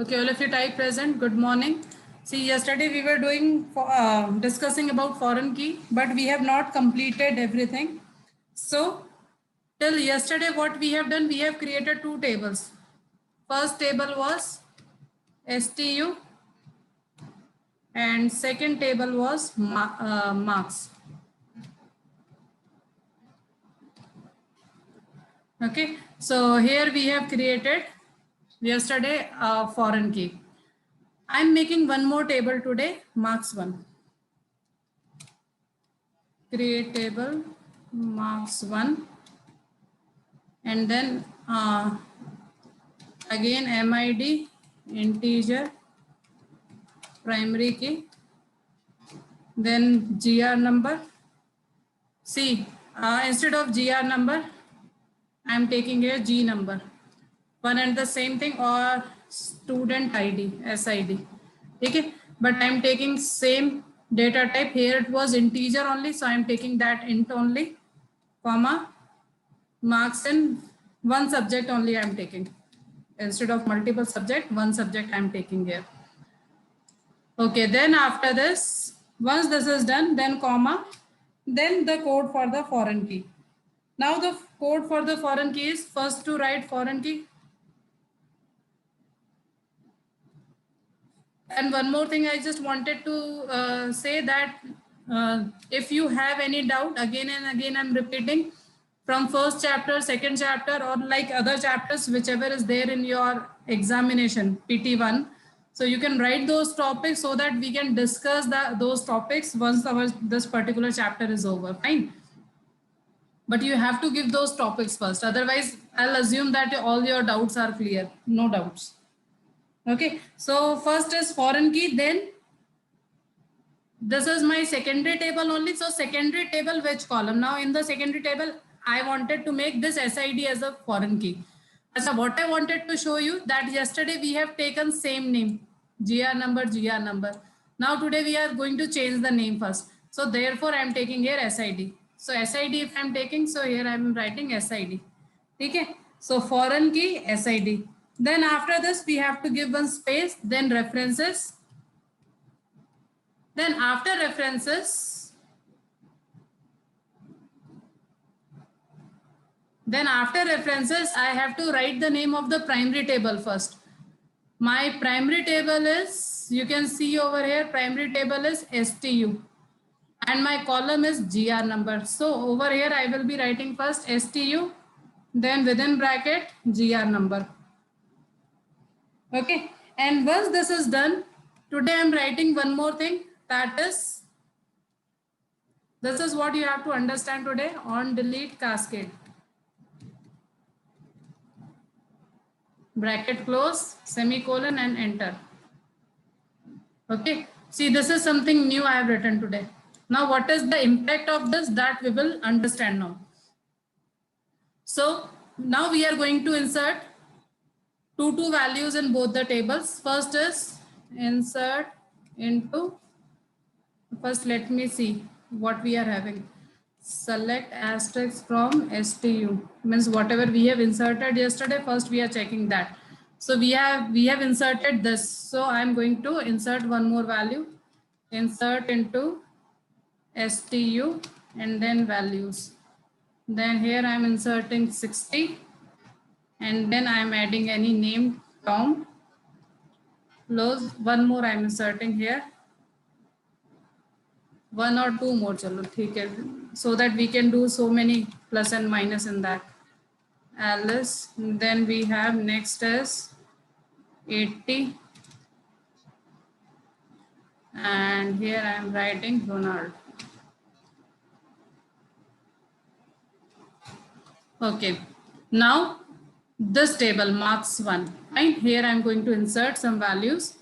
Okay, all of you type present. Good morning. See, yesterday we were discussing about foreign key, but we have not completed everything. So, till yesterday, what we have done, we have created two tables. First table was STU, and second table was marks. Okay, so here we have created yesterday a foreign key. I'm making one more table today, marks 1. Create table, marks 1, and then again MID, integer, primary key, then GR number. See, instead of GR number, I am taking here G number. One and the same thing, or student ID, SID. Okay, but I am taking same data type. Here it was integer only, so I am taking that int only, comma, marks in one subject only I am taking. Instead of multiple subject, one subject I am taking here. Okay, then after this, once this is done, then comma, then the code for the foreign key. Now the code for the foreign key is first to write foreign key. And one more thing I just wanted to say that if you have any doubt, again and again I'm repeating, from first chapter, second chapter, or like other chapters, whichever is there in your examination, PT1. So you can write those topics so that we can discuss those topics once this particular chapter is over, fine. But you have to give those topics first. Otherwise, I'll assume that all your doubts are clear. No doubts. Okay, so first is foreign key, then this is my secondary table only. So secondary table, which column? Now in the secondary table, I wanted to make this SID as a foreign key. So what I wanted to show you that yesterday we have taken same name, GR number, GR number. Now today we are going to change the name first. So therefore I am taking here SID. So SID if I am taking, so here I am writing SID. Okay, so foreign key SID. Then after this we have to give one space, then references. Then after references, I have to write the name of the primary table first. My primary table is, you can see over here, primary table is STU. And my column is GR number. So over here, I will be writing first STU, then within bracket, GR number. Okay. And once this is done, today I'm writing one more thing, that is, this is what you have to understand today on delete cascade. Bracket close, semicolon, and enter. Okay. See, this is something new I have written today. Now, what is the impact of this? That we will understand now. So now we are going to insert two values in both the tables. First is insert into, first let me see what we are having. Select asterisk from STU, means whatever we have inserted yesterday, first we are checking that. So we have inserted this. So I'm going to insert one more value, insert into STU, and then values. Then here I'm inserting 60, and then I'm adding any name Tom. Close. One more I'm inserting here. One or two more, chalo, theek hai, so that we can do so many plus and minus in that. Alice. Then we have next is 80, and here I am writing Ronald. Okay, now this table marks 1, right? Here I am going to insert some values.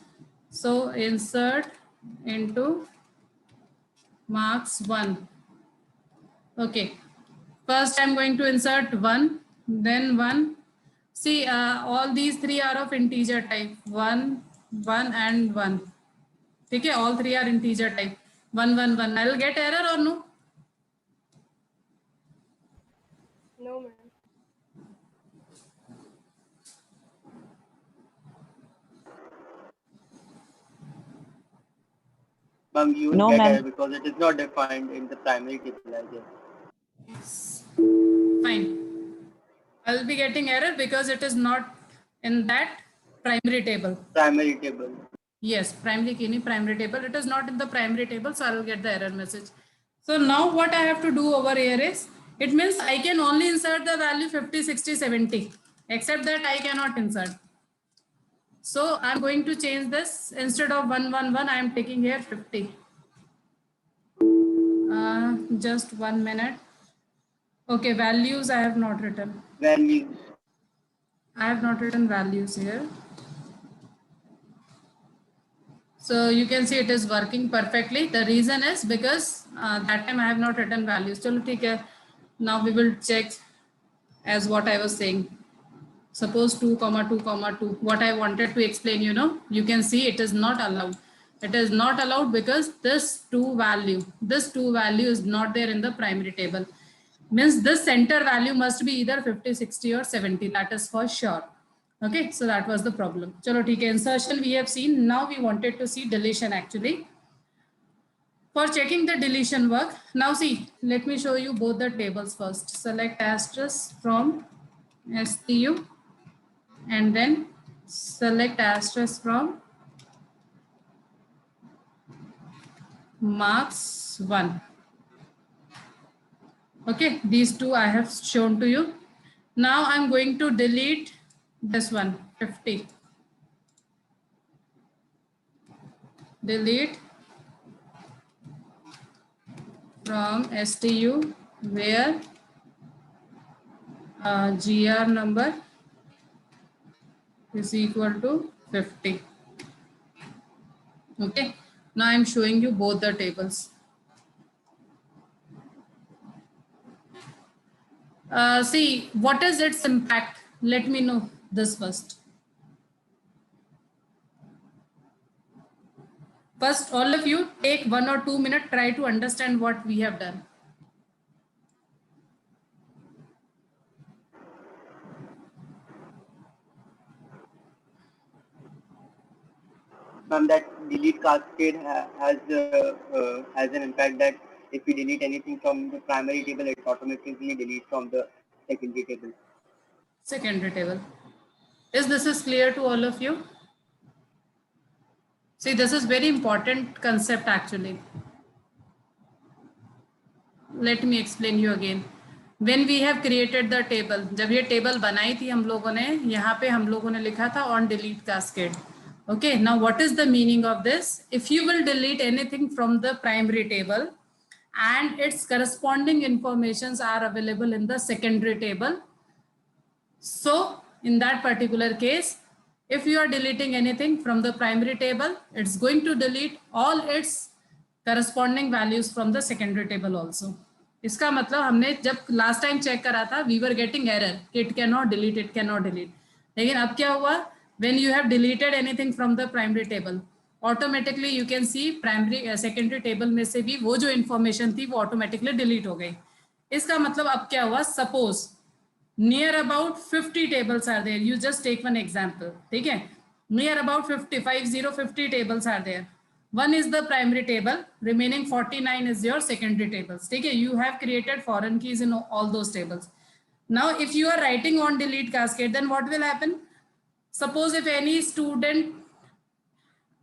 So insert into marks 1. Okay, first I'm going to insert 1, then 1. See, all these three are of integer type, 1, 1, and 1. Okay, all three are integer type, 1, 1, 1. I'll get error or no? No, ma'am. Ma'am, you will No, get ma'am. error because it is not defined in the primary table, I guess. Fine. I'll be getting error because it is not in that primary table. Primary table. Yes, primary key, primary table. It is not in the primary table, so I will get the error message. So now what I have to do over here is, it means I can only insert the value 50, 60, 70, except that I cannot insert. So I'm going to change this. Instead of 111, I am taking here 50. Just 1 minute. Okay, values I have not written. Values. I have not written values here. So you can see it is working perfectly. The reason is because that time I have not written values. Chalo, theek hai. Now we will check as what I was saying. Suppose 2, 2, 2. What I wanted to explain, you can see it is not allowed. It is not allowed because this 2 value is not there in the primary table. Means this center value must be either 50, 60 or 70. That is for sure. Okay, so that was the problem. Chalo, theek hai. Insertion we have seen. Now we wanted to see deletion actually. For checking the deletion work, now see, let me show you both the tables first. Select asterisk from STU and then select asterisk from marks 1. Okay, these two I have shown to you. Now I'm going to delete this one, 50. Delete from STU where GR number is equal to 50. Okay, now I'm showing you both the tables. See, what is its impact? Let me know this first. First, all of you take 1 or 2 minutes, try to understand what we have done. Ma'am, that delete cascade has an impact that if we delete anything from the primary table, it automatically deletes from the secondary table. Secondary table. This is clear to all of you? See, this is very important concept actually. Let me explain you again. When we have created the table, जब ये table बनाई थी हम लोगों ने, यहाँ पे हम लोगों ने लिखा था on delete cascade. Okay, now what is the meaning of this? If you will delete anything from the primary table and its corresponding informations are available in the secondary table, so in that particular case, if you are deleting anything from the primary table, it's going to delete all its corresponding values from the secondary table also. इसका मतलब हमने जब last time check करा था, we were getting error, it cannot delete. लेकिन अब क्या हुआ? When you have deleted anything from the primary table, automatically you can see primary secondary table में से भी वो जो information थी वो automatically delete हो गई. इसका मतलब अब क्या हुआ? Suppose near about 50 tables are there. You just take one example. Okay? Near about 50 tables are there. One is the primary table, remaining 49 is your secondary tables. Okay? You have created foreign keys in all those tables. Now, if you are writing on delete cascade, then what will happen? Suppose if any student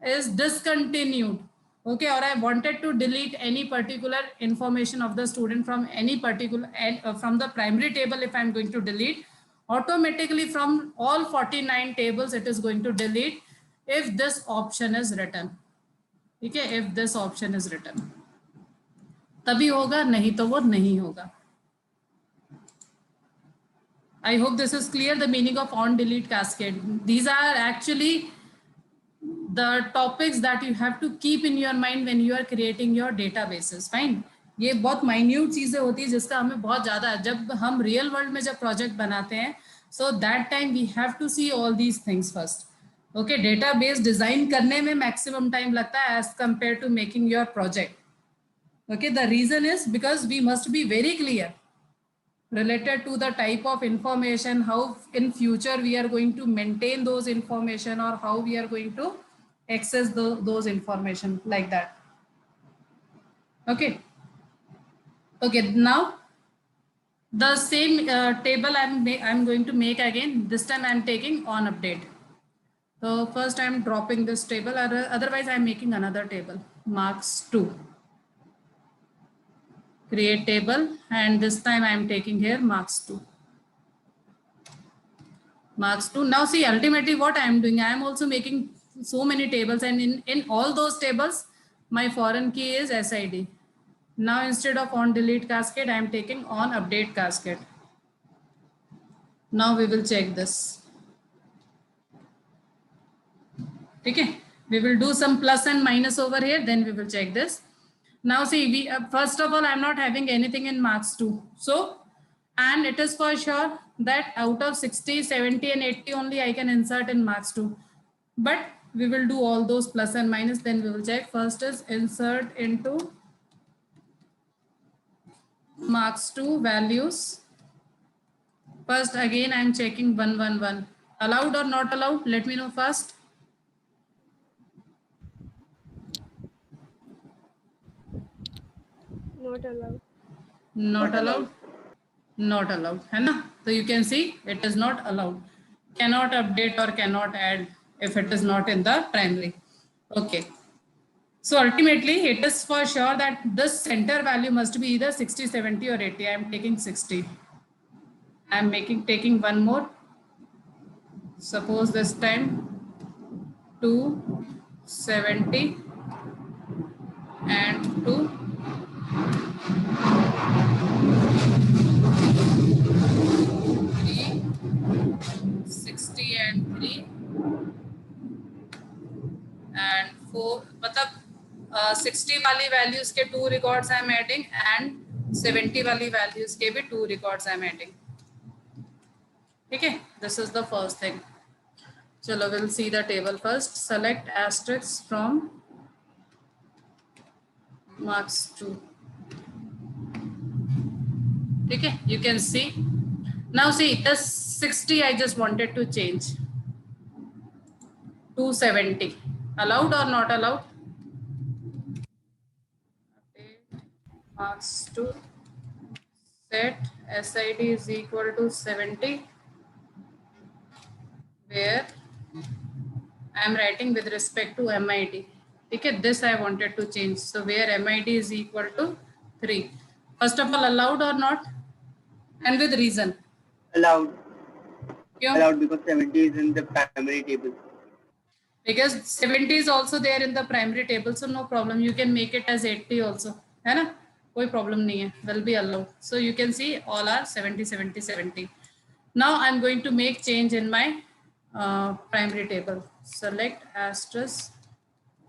is discontinued, okay, or I wanted to delete any particular information of the student from any particular from the primary table, if I'm going to delete, automatically from all 49 tables it is going to delete if this option is written. Okay, if this option is written, तभी होगा, नहीं तो वो नहीं होगा. I hope this is clear, the meaning of on delete cascade. These are actually the topics that you have to keep in your mind when you are creating your databases. Fine. ये बहुत minute चीजें होती है जिसका हमें बहुत ज़्यादा, जब हम real world में जब project बनाते हैं, so that time we have to see all these things first. Okay, database design करने में maximum time लगता है as compared to making your project. Okay, the reason is because we must be very clear related to the type of information, how in future we are going to maintain those information or how we are going to access those information like that. Okay. Okay, now the same table I'm going to make again. This time I'm taking on update. So first I'm dropping this table, otherwise I'm making another table, marks 2. Create table, and this time I'm taking here marks 2. Marks 2. Now see, ultimately what I am doing, I am also making so many tables, and in all those tables, my foreign key is SID. Now instead of on delete cascade, I am taking on update cascade. Now we will check this. Okay, we will do some plus and minus over here, then we will check this. Now see, we first of all, I'm not having anything in marks 2. So, and it is for sure that out of 60, 70 and 80 only I can insert in marks 2. But we will do all those plus and minus, then we will check. First is insert into marks 2 values. First again I'm checking 111. Allowed or not allowed? Let me know first. Not allowed. Not allowed. Not allowed, है ना? So you can see it is not allowed. Cannot update or cannot add if it is not in the primary. Okay. So ultimately it is for sure that this center value must be either 60, 70 or 80. I am taking 60. I am taking one more. Suppose this time 270 and 2. 60 and 3 and 4, मतलब 60 वाली values के 2 records I am adding and 70 वाली values के भी 2 records I am adding. ठीक है, this is the first thing. चलो, we'll see the table first. Select asterisk from marks 2. ठीक है, you can see. Now see, this 60 I just wanted to change. 270. Allowed or not allowed? Update marks 2. Set SID is equal to 70, where I am writing with respect to MID. Okay, this I wanted to change. So where MID is equal to 3. First of all, allowed or not? And with reason. Allowed. Kyun? Allowed because 70 is in the primary table. Because 70 is also there in the primary table, so no problem. You can make it as 80 also. है ना? कोई problem नहीं है. Will be allowed. So you can see all are 70, 70, 70. Now I'm going to make change in my primary table. Select asterisk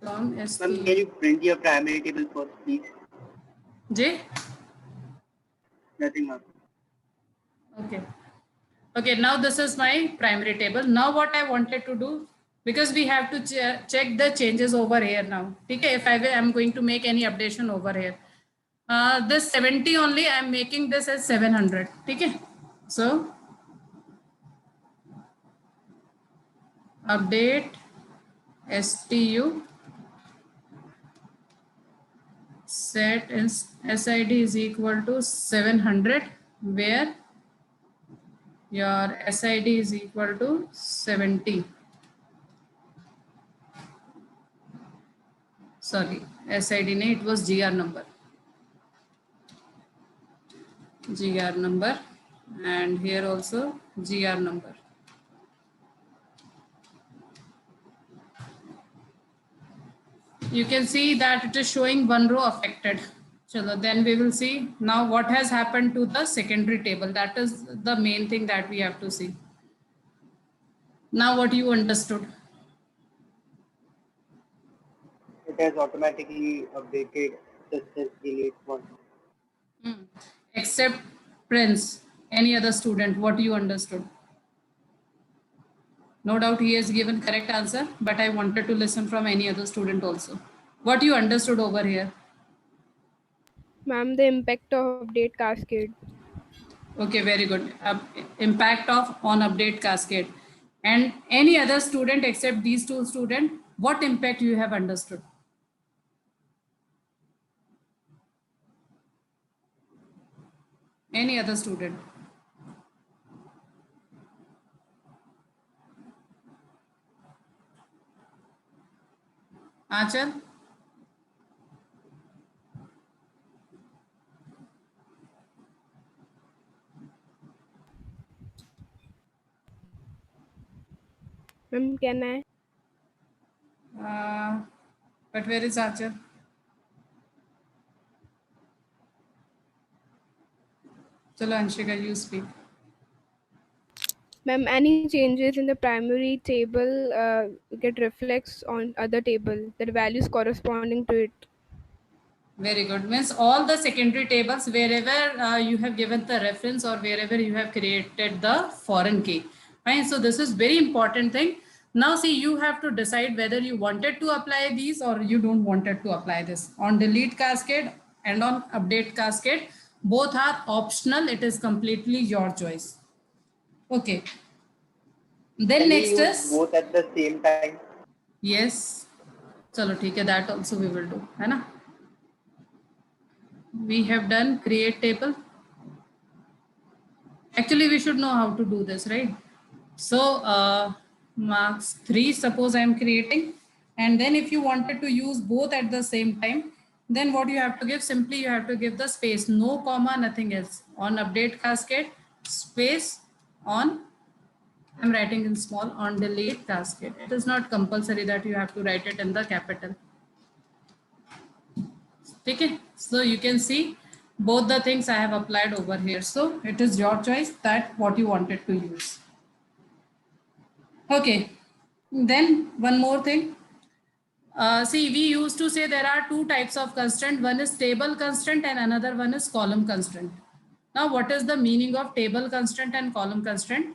from ST. Ma'am, can you print your primary table first, please? J? Nothing, ma'am. Okay. Okay, now this is my primary table. Now what I wanted to do, because we have to check the changes over here now. Okay, if I am going to make any updation over here. This 70 only, I am making this as 700. Okay, so update STU set SID is equal to 700, where your SID is equal to 70. Sorry, SID ne, it was GR number. GR number, and here also GR number. You can see that it is showing one row affected. So then we will see now what has happened to the secondary table. That is the main thing that we have to see. Now what you understood? It has automatically updated the delete one. Except Prince, any other student, what you understood? No doubt he has given correct answer, but I wanted to listen from any other student also. What you understood over here? Ma'am, the impact of update cascade. Okay, very good. Impact of on update cascade. And any other student except these two students, what impact you have understood? Any other student? Achal? Ma'am, can I? But where is Achal? Chalo, Anshika, you speak. Ma'am, any changes in the primary table get reflects on other table, that values corresponding to it. Very good. Means all the secondary tables wherever you have given the reference or wherever you have created the foreign key. Fine. So this is very important thing. Now see, you have to decide whether you wanted to apply these or you don't wanted to apply this. On delete cascade and on update cascade, both are optional. It is completely your choice. Okay. Then Can we next use is, both at the same time? yes. Chalo, theek hai, that also we will do. Hai na? We have done create table. Actually, we should know how to do this, right? So marks 3, suppose I am creating. And then if you wanted to use both at the same time, then what you have to give, simply you have to give the space, no comma, nothing else. On update cascade, space, on, I'm writing in small, on delete cascade. It is not compulsory that you have to write it in the capital. Okay, so you can see both the things I have applied over here. So it is your choice that what you wanted to use. Okay, then one more thing. See, we used to say there are two types of constraint. One is table constraint and another one is column constraint. Now, what is the meaning of table constraint and column constraint?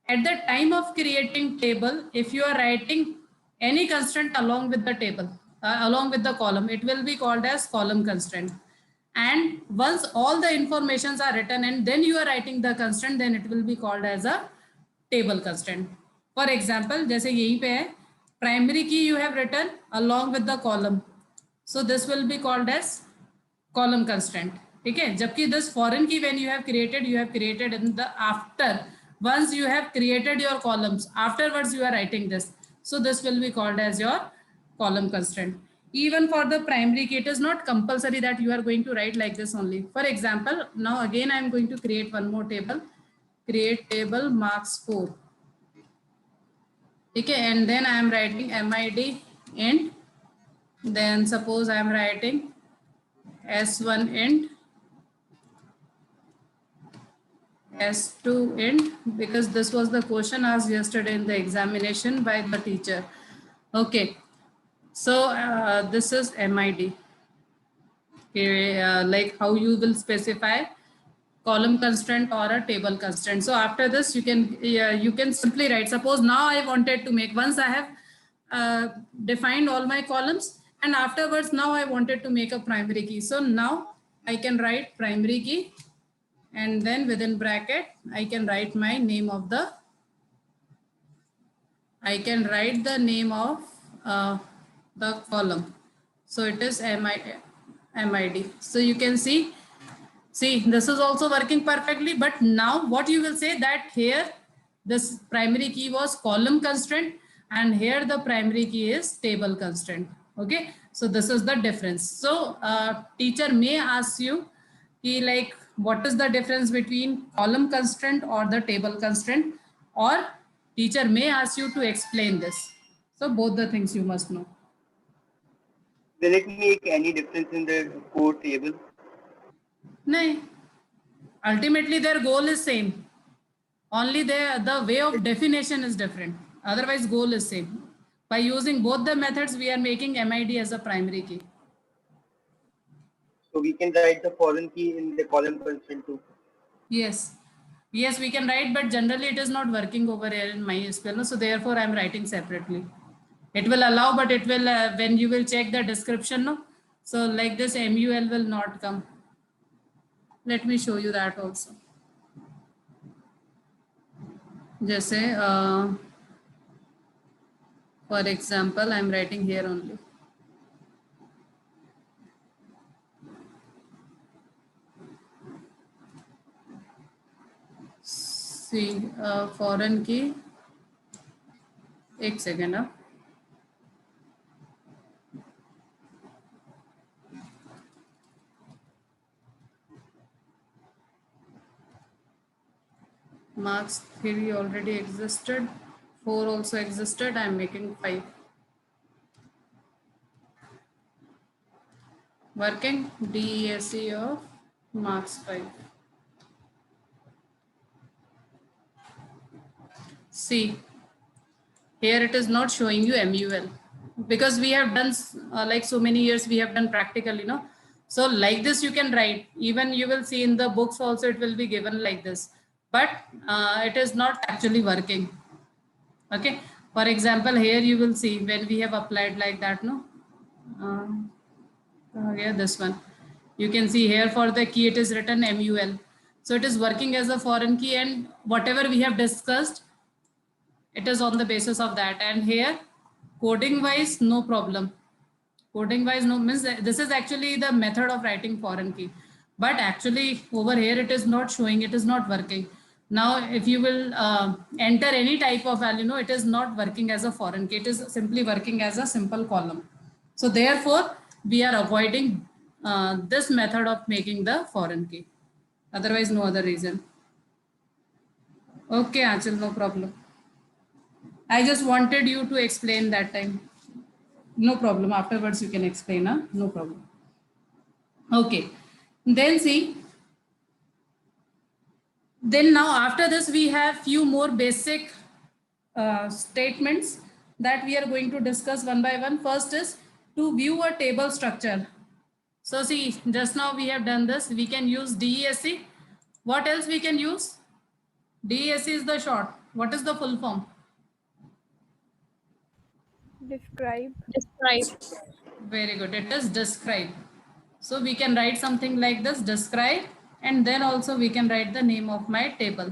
At the time of creating table, if you are writing any constraint along with the table, along with the column, it will be called as column constraint. And once all the informations are written and then you are writing the constraint, then it will be called as a table constraint. For example, जैसे यहीं पे है, primary key you have written along with the column. So this will be called as column constraint. ठीक है, जबकि this foreign key when you have created in the after, once you have created your columns, afterwards you are writing this. So this will be called as your column constraint. Even for the primary key, it is not compulsory that you are going to write like this only. For example, now again I am going to create one more table. Create table marks 4. Okay, and then I am writing MID int. Then suppose I am writing S1 int, S2 int, because this was the question asked yesterday in the examination by the teacher. Okay, so this is MID. Okay, like how you will specify column constraint or a table constraint. So after this, you can simply write. Suppose now I wanted to make, once I have defined all my columns, and afterwards now I wanted to make a primary key. So now I can write primary key, and then within bracket I can write my name of the. I can write the name of the column. So it is MID. So you can see. See, this is also working perfectly, but now what you will say that here this primary key was column constraint and here the primary key is table constraint. Okay, so this is the difference. So teacher may ask you like what is the difference between column constraint or the table constraint, or teacher may ask you to explain this. So both the things you must know. Will it make any difference in the code table? No. Ultimately, their goal is same. Only the way of definition is different. Otherwise, goal is same. By using both the methods, we are making MID as a primary key. So we can write the foreign key in the column constraint too. Yes. Yes, we can write, but generally it is not working over here in MySQL. So therefore, I'm writing separately. It will allow, but it will, when you will check the description, no? So like this MUL will not come. Let me show you that also. जैसे for example, I'm writing here only. see foreign key, एक second marks 3 already existed, 4 also existed, I am making 5. Working DESE of marks 5. See, here it is not showing you MUL because we have done like so many years we have done practical, you know. So like this you can write, even you will see in the books also it will be given like this, but it is not actually working. Okay, for example, here you will see when we have applied like that, no, here this one, you can see here for the key it is written MUL. So it is working as a foreign key, and whatever we have discussed, it is on the basis of that. And here coding wise no problem, coding wise no, means this is actually the method of writing foreign key, but actually over here it is not showing, it is not working. Now if you will enter any type of value, no, it is not working as a foreign key, it is simply working as a simple column. So therefore we are avoiding this method of making the foreign key, otherwise no other reason. Okay Achal, no problem. I just wanted you to explain that time. No problem. Afterwards, you can explain. Huh? No problem. Okay. Then see. Then now after this, we have few more basic statements that we are going to discuss one by one. First is to view a table structure. So see, just now we have done this. We can use DESE. What else we can use? DESE is the short. What is the full form? Describe. Very good. It is describe. So we can write something like this, describe, and then also we can write the name of my table.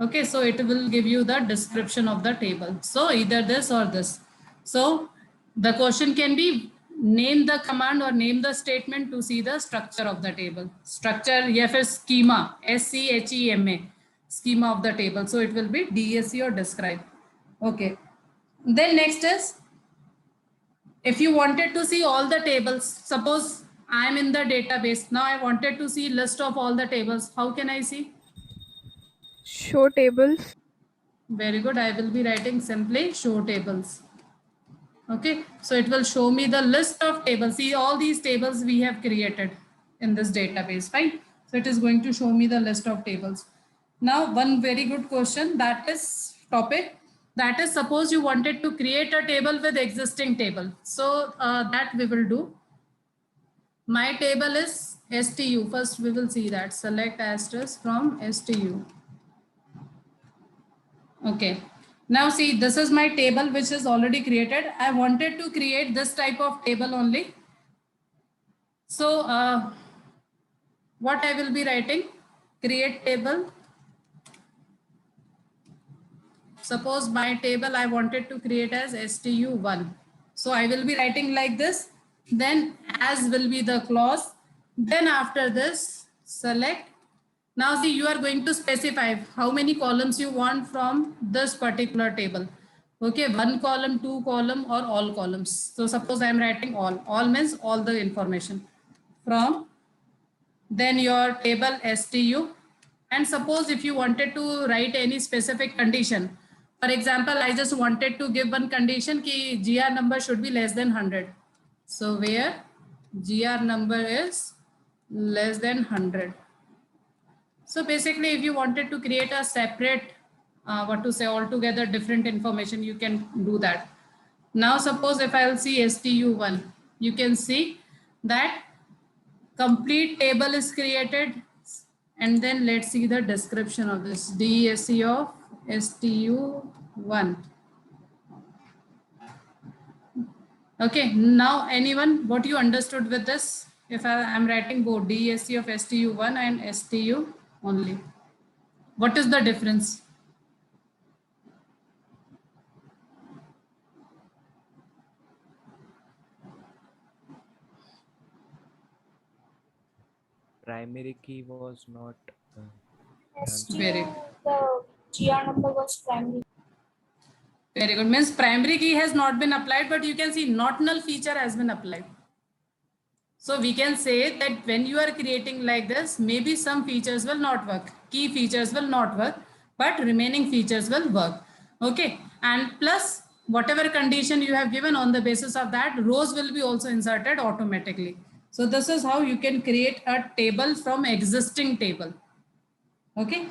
Okay, so it will give you the description of the table. So either this or this. So the question can be name the command or name the statement to see the structure of the table. Structure, here is schema, SCHEMA, schema of the table. So it will be DSE or describe. Okay. Then next is, if you wanted to see all the tables, suppose I am in the database. Now I wanted to see list of all the tables. How can I see? Show tables. Very good. I will be writing simply show tables. Okay. So it will show me the list of tables. See all these tables we have created in this database, right? So it is going to show me the list of tables. Now one very good question, that is topic. That is, suppose you wanted to create a table with existing table. So that we will do. My table is STU. First we will see that. Select asterisk from STU. Okay. Now see, this is my table which is already created. I wanted to create this type of table only. So what I will be writing? Create table. Suppose my table I wanted to create as STU1. So I will be writing like this. Then as will be the clause. Then after this, select. Now see, you are going to specify how many columns you want from this particular table. Okay, 1 column, 2 column, or all columns. So suppose I am writing all. All means all the information from then your table STU. And suppose if you wanted to write any specific condition, for example, I just wanted to give one condition ki GR number should be less than 100. So where GR number is less than 100. So basically, if you wanted to create a separate, what to say, altogether different information, you can do that. Now suppose if I'll see STU1, you can see that complete table is created, and then let's see the description of this DESE of STU1. Okay, now anyone, what you understood with this? If I am writing both DESE of STU1 and STU only, what is the difference? Primary key was not Very The GR number was primary. Very good. Means primary key has not been applied, but you can see not null feature has been applied. So we can say that when you are creating like this, maybe some features will not work. Key features will not work, but remaining features will work. Okay. And plus whatever condition you have given, on the basis of that, rows will be also inserted automatically. So this is how you can create a table from existing table. Okay.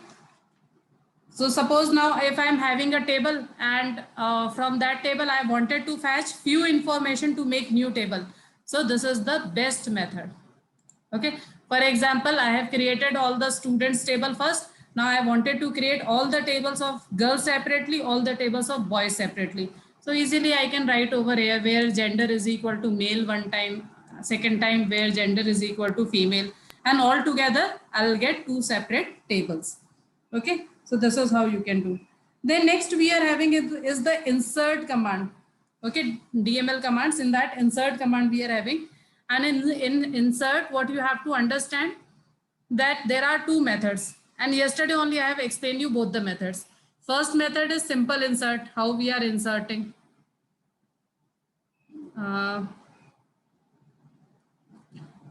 So suppose now if I am having a table and from that table I wanted to fetch few information to make new table. So this is the best method. Okay. For example, I have created all the students table first. Now I wanted to create all the tables of girls separately, all the tables of boys separately. So easily I can write over here where gender is equal to male one time, second time where gender is equal to female, and all together I'll get two separate tables. Okay. So this is how you can do. Then next we are having is the insert command. Okay, DML commands. In that insert command we are having, and in insert what you have to understand that there are two methods, and yesterday only I have explained you both the methods. First method is simple insert, how we are inserting.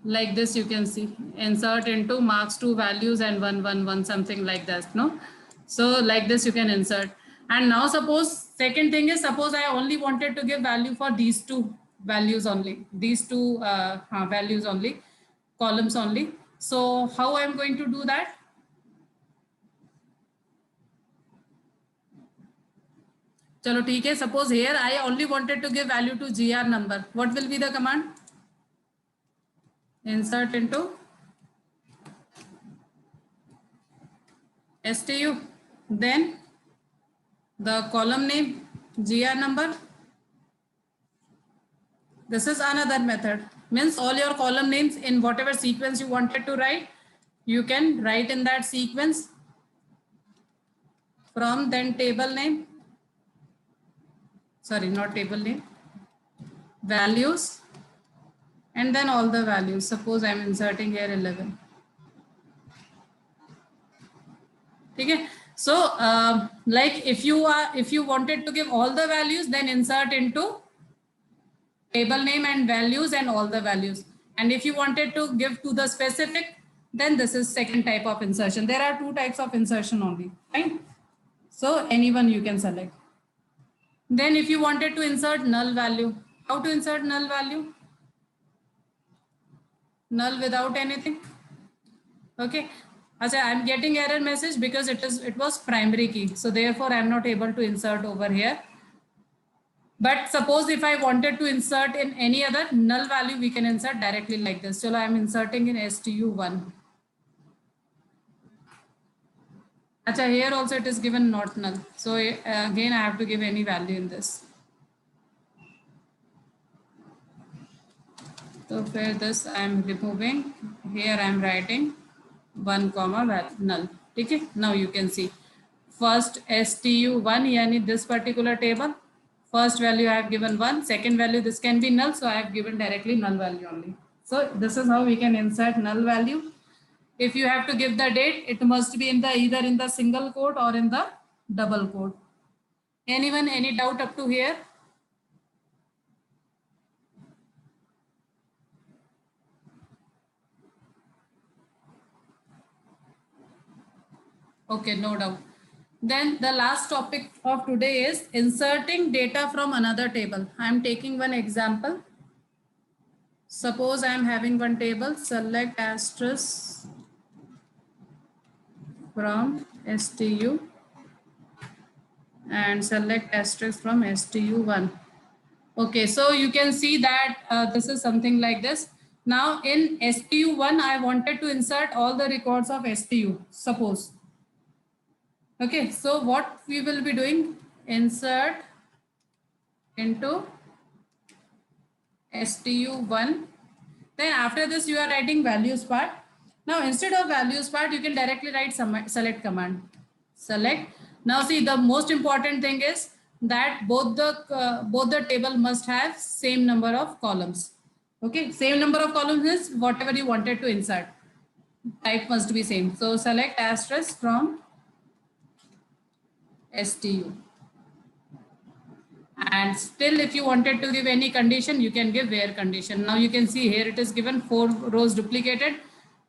Like this you can see, insert into marks 2 values and 1 1 1, something like that, no? So like this you can insert. And now suppose second thing is, suppose I only wanted to give value for these two values only, these two values only, columns only. So how I'm going to do that? Chalo, theek hai. Suppose here I only wanted to give value to GR number. What will be the command? Insert into STU. Then the column name, GR number. This is another method. Means all your column names in whatever sequence you wanted to write, you can write in that sequence. From then table name, sorry, not table name, values, and then all the values. Suppose I'm inserting here 11. Okay. So like if you wanted to give all the values, then insert into table name and values and all the values. And if you wanted to give to the specific, then this is second type of insertion. There are two types of insertion only, right? So anyone you can select. Then if you wanted to insert null value, how to insert null value? Null without anything. Okay. Achha, I'm getting error message because it was primary key. So therefore I'm not able to insert over here. But suppose if I wanted to insert in any other null value, we can insert directly like this. So I'm inserting in STU1. Achha, here also it is given not null. So again, I have to give any value in this. So for this, I am removing. Here I am writing 1 comma null. Okay. Now you can see first STU1, yani this particular table. First value I have given 1, second value this can be null, so I have given directly null value only. So this is how we can insert null value. If you have to give the date, it must be in the either in the single quote or in the double quote. Anyone, any doubt up to here? Okay, no doubt. Then the last topic of today is inserting data from another table. I am taking one example. Suppose I am having one table, select asterisk from STU and select asterisk from STU1. Okay, so you can see that this is something like this. Now in STU1, I wanted to insert all the records of STU, suppose. Okay, so what we will be doing, insert into STU1. Then after this, you are writing values part. Now instead of values part, you can directly write select command. Select. Now see, the most important thing is that both the table must have same number of columns. Okay, same number of columns is whatever you wanted to insert. Type must be same. So select asterisk from STU. And still, if you wanted to give any condition, you can give where condition. Now you can see here it is given 4 rows duplicated.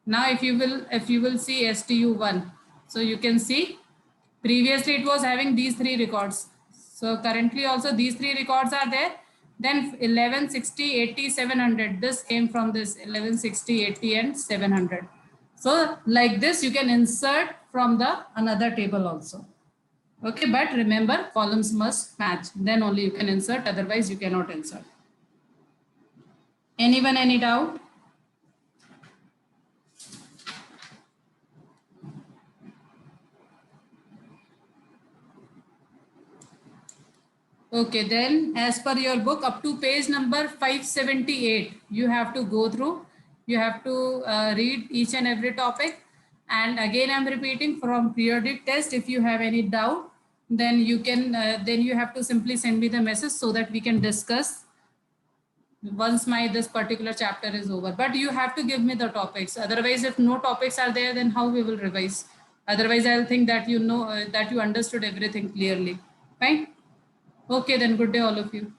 Now if you will see STU1, so you can see previously it was having these 3 records. So currently also these 3 records are there. Then 11, 60, 80, 700. This came from this 11, 60, 80 and 700. So like this you can insert from the another table also. Okay, but remember columns must match, then only you can insert, otherwise you cannot insert. Anyone, any doubt? Okay, then as per your book up to page number 578, you have to go through, you have to read each and every topic. And again, I'm repeating, from periodic test, if you have any doubt, then you can, then you have to simply send me the message so that we can discuss once this particular chapter is over. But you have to give me the topics. Otherwise, if no topics are there, then how we will revise? Otherwise, I'll think that you know, that you understood everything clearly. Fine? Okay, then good day all of you.